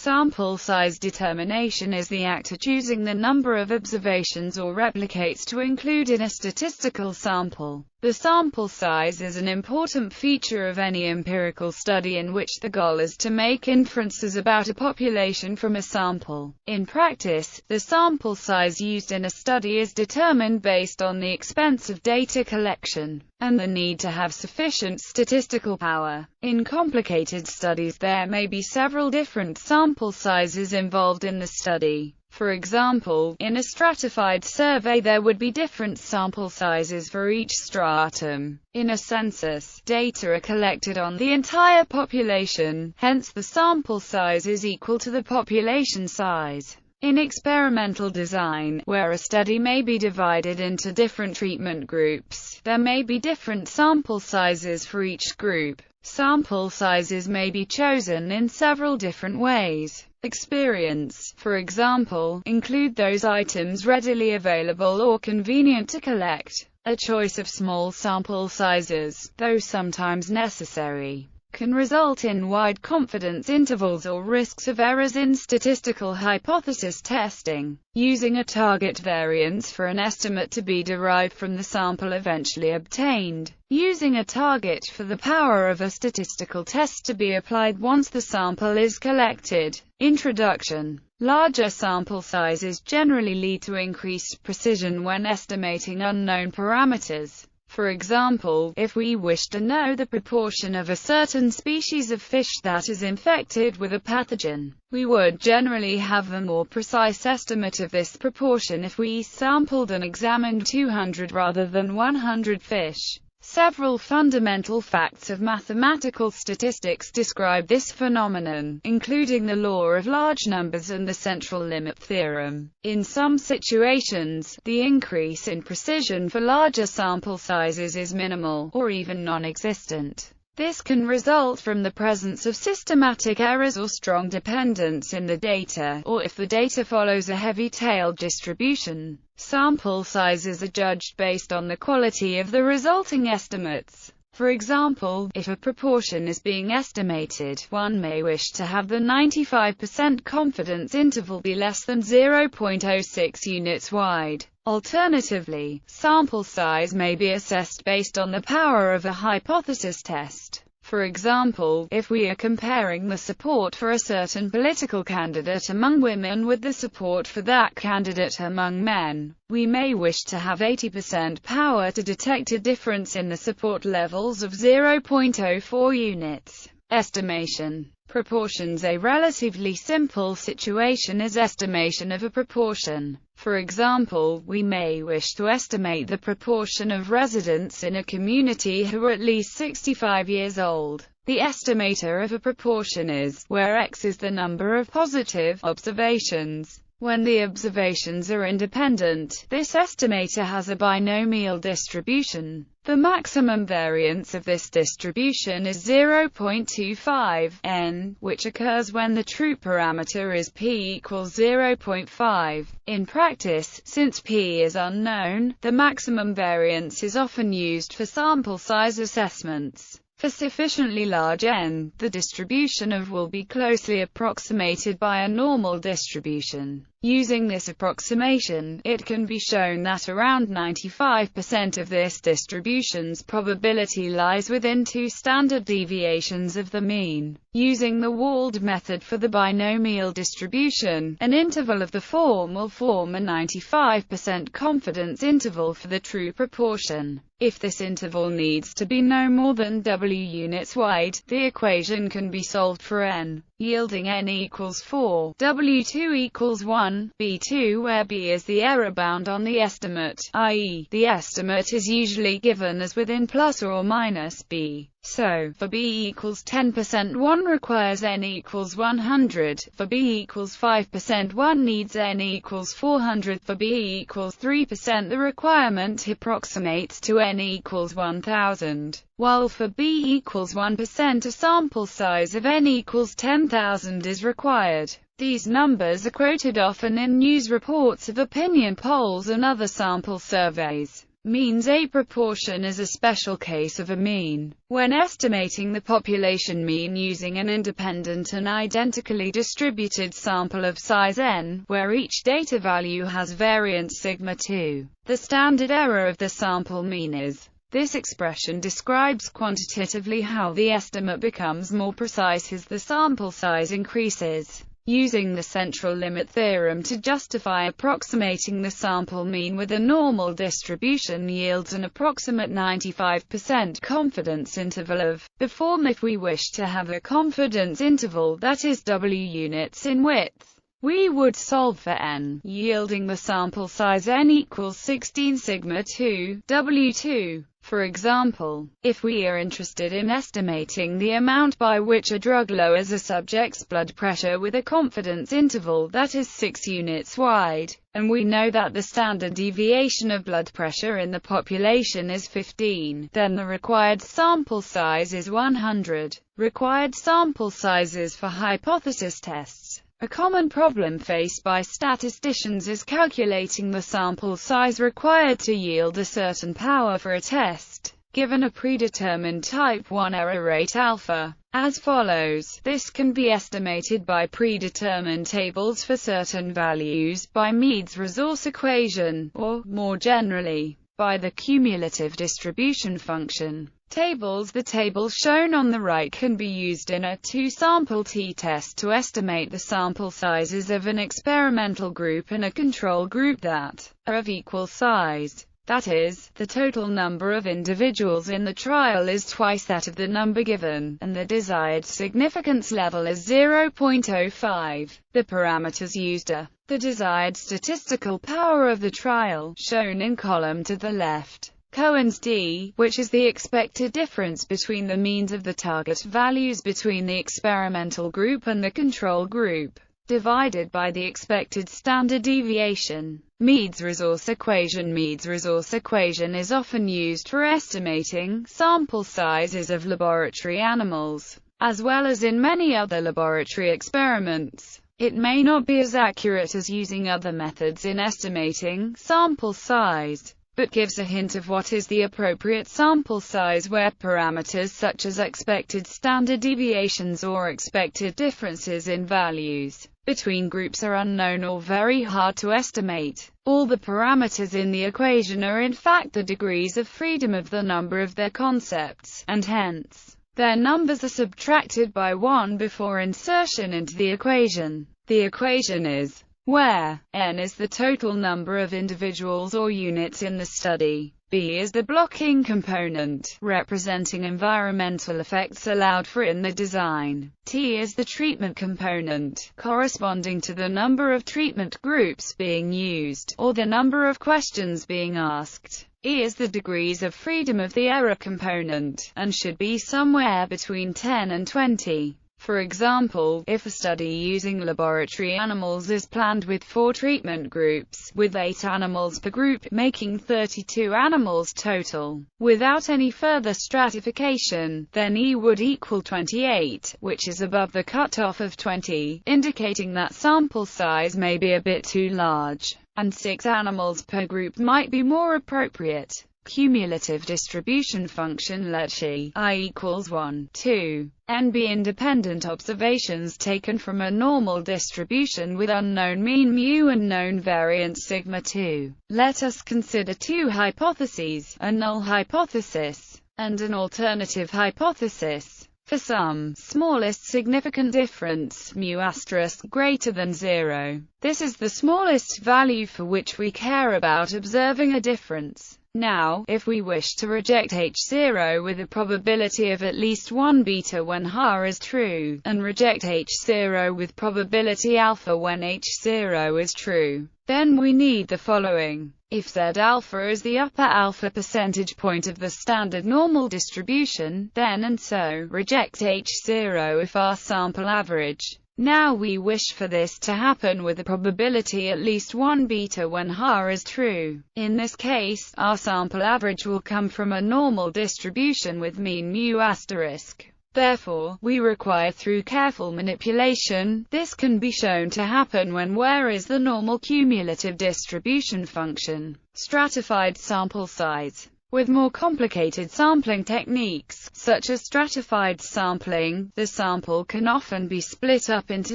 Sample size determination is the act of choosing the number of observations or replicates to include in a statistical sample. The sample size is an important feature of any empirical study in which the goal is to make inferences about a population from a sample. In practice, the sample size used in a study is determined based on the expense of data collection and the need to have sufficient statistical power. In complicated studies, there may be several different sample sizes involved in the study. For example, in a stratified survey there would be different sample sizes for each stratum. In a census, data are collected on the entire population, hence the sample size is equal to the population size. In experimental design, where a study may be divided into different treatment groups, there may be different sample sizes for each group. Sample sizes may be chosen in several different ways. Experience, for example, include those items readily available or convenient to collect. A choice of small sample sizes, though sometimes necessary, can result in wide confidence intervals or risks of errors in statistical hypothesis testing. Using a target variance for an estimate to be derived from the sample eventually obtained. Using a target for the power of a statistical test to be applied once the sample is collected. Introduction. Larger sample sizes generally lead to increased precision when estimating unknown parameters. For example, if we wish to know the proportion of a certain species of fish that is infected with a pathogen, we would generally have a more precise estimate of this proportion if we sampled and examined 200 rather than 100 fish. Several fundamental facts of mathematical statistics describe this phenomenon, including the law of large numbers and the central limit theorem. In some situations, the increase in precision for larger sample sizes is minimal, or even non-existent. This can result from the presence of systematic errors or strong dependence in the data, or if the data follows a heavy-tailed distribution. Sample sizes are judged based on the quality of the resulting estimates. For example, if a proportion is being estimated, one may wish to have the 95% confidence interval be less than 0.06 units wide. Alternatively, sample size may be assessed based on the power of a hypothesis test. For example, if we are comparing the support for a certain political candidate among women with the support for that candidate among men, we may wish to have 80% power to detect a difference in the support levels of 0.04 units. Estimation. Proportions. A relatively simple situation is estimation of a proportion. For example, we may wish to estimate the proportion of residents in a community who are at least 65 years old. The estimator of a proportion is, where X is the number of positive observations. When the observations are independent, this estimator has a binomial distribution. The maximum variance of this distribution is 0.25 n, which occurs when the true parameter is p equals 0.5. In practice, since p is unknown, the maximum variance is often used for sample size assessments. For sufficiently large n, the distribution of will be closely approximated by a normal distribution. Using this approximation, it can be shown that around 95% of this distribution's probability lies within 2 standard deviations of the mean. Using the Wald method for the binomial distribution, an interval of the form will form a 95% confidence interval for the true proportion. If this interval needs to be no more than w units wide, the equation can be solved for n, yielding n equals 4, w2 equals 1, b2 where b is the error bound on the estimate, i.e., the estimate is usually given as within plus or minus b. So, for b equals 10% 1 requires n equals 100, for b equals 5% 1 needs n equals 400, for b equals 3% the requirement approximates to n equals 1000, while for b equals 1% a sample size of n equals 10,000 is required. These numbers are quoted often in news reports of opinion polls and other sample surveys. Means. A proportion is a special case of a mean. When estimating the population mean using an independent and identically distributed sample of size n, where each data value has variance sigma 2, the standard error of the sample mean is. This expression describes quantitatively how the estimate becomes more precise as the sample size increases. Using the central limit theorem to justify approximating the sample mean with a normal distribution yields an approximate 95% confidence interval of the form if we wish to have a confidence interval that is W units in width. We would solve for n, yielding the sample size n equals 16 sigma 2, W2. For example, if we are interested in estimating the amount by which a drug lowers a subject's blood pressure with a confidence interval that is 6 units wide, and we know that the standard deviation of blood pressure in the population is 15, then the required sample size is 100. Required sample sizes for hypothesis tests. A common problem faced by statisticians is calculating the sample size required to yield a certain power for a test, given a predetermined type 1 error rate alpha, as follows. This can be estimated by predetermined tables for certain values, by Meads resource equation, or, more generally, by the cumulative distribution function. The tables shown on the right can be used in a two-sample t-test to estimate the sample sizes of an experimental group and a control group that are of equal size. That is, the total number of individuals in the trial is twice that of the number given, and the desired significance level is 0.05. The parameters used are the desired statistical power of the trial, shown in column to the left. Cohen's d, which is the expected difference between the means of the target values between the experimental group and the control group, divided by the expected standard deviation. Meads resource equation. Meads resource equation is often used for estimating sample sizes of laboratory animals, as well as in many other laboratory experiments. It may not be as accurate as using other methods in estimating sample size, but gives a hint of what is the appropriate sample size where parameters such as expected standard deviations or expected differences in values between groups are unknown or very hard to estimate. All the parameters in the equation are in fact the degrees of freedom of the number of their concepts, and hence, their numbers are subtracted by 1 before insertion into the equation. The equation is where n is the total number of individuals or units in the study, b is the blocking component, representing environmental effects allowed for in the design, t is the treatment component, corresponding to the number of treatment groups being used, or the number of questions being asked, e is the degrees of freedom of the error component, and should be somewhere between 10 and 20. For example, if a study using laboratory animals is planned with 4 treatment groups, with 8 animals per group, making 32 animals total, without any further stratification, then E would equal 28, which is above the cutoff of 20, indicating that sample size may be a bit too large, and 6 animals per group might be more appropriate. Cumulative distribution function. Let Xi I equals 1, 2, n be independent observations taken from a normal distribution with unknown mean mu and known variance sigma 2. Let us consider 2 hypotheses, a null hypothesis and an alternative hypothesis. For some smallest significant difference, mu asterisk greater than 0, this is the smallest value for which we care about observing a difference. Now, if we wish to reject H0 with a probability of at least 1 beta when H is true, and reject H0 with probability alpha when H0 is true, then we need the following. If Z alpha is the upper alpha percentage point of the standard normal distribution, then and so, reject H0 if our sample average. Now we wish for this to happen with a probability at least 1 beta when H is true. In this case, our sample average will come from a normal distribution with mean mu asterisk. Therefore, we require through careful manipulation. This can be shown to happen when where is the normal cumulative distribution function. Stratified sample size. With more complicated sampling techniques, such as stratified sampling, the sample can often be split up into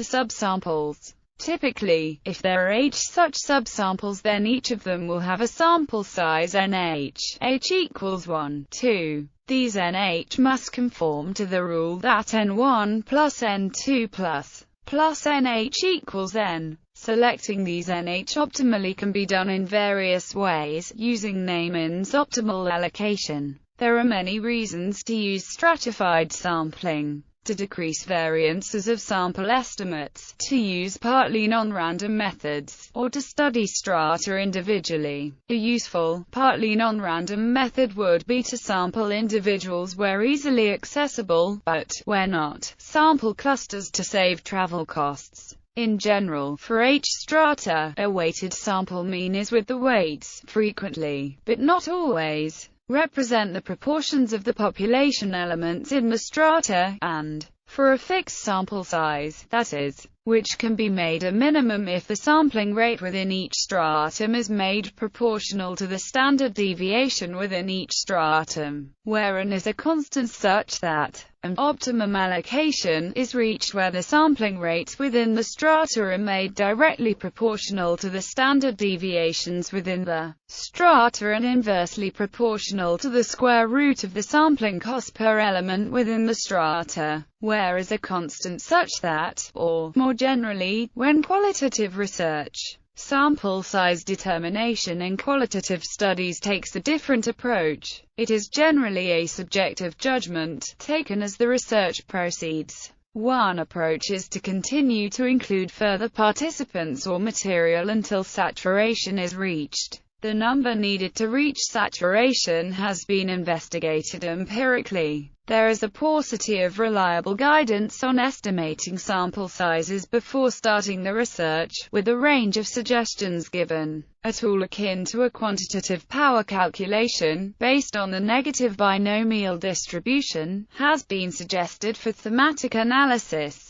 subsamples. Typically, if there are h such subsamples, then each of them will have a sample size nh, h equals 1, 2. These nh must conform to the rule that n1 plus n2 plus nh equals n. Selecting these nh optimally can be done in various ways, using Neimann's optimal allocation. There are many reasons to use stratified sampling: to decrease variances of sample estimates, to use partly non-random methods, or to study strata individually. A useful, partly non-random method would be to sample individuals where easily accessible, but, where not, sample clusters to save travel costs. In general, for each strata, a weighted sample mean is with the weights, frequently, but not always, represent the proportions of the population elements in the strata, and, for a fixed sample size, that is, which can be made a minimum if the sampling rate within each stratum is made proportional to the standard deviation within each stratum, where n is a constant such that an optimum allocation is reached where the sampling rates within the strata are made directly proportional to the standard deviations within the strata and inversely proportional to the square root of the sampling cost per element within the strata, where is a constant such that, or, more generally, when qualitative research, sample size determination in qualitative studies takes a different approach. It is generally a subjective judgment, taken as the research proceeds. One approach is to continue to include further participants or material until saturation is reached. The number needed to reach saturation has been investigated empirically. There is a paucity of reliable guidance on estimating sample sizes before starting the research, with a range of suggestions given. A tool akin to a quantitative power calculation, based on the negative binomial distribution, has been suggested for thematic analysis.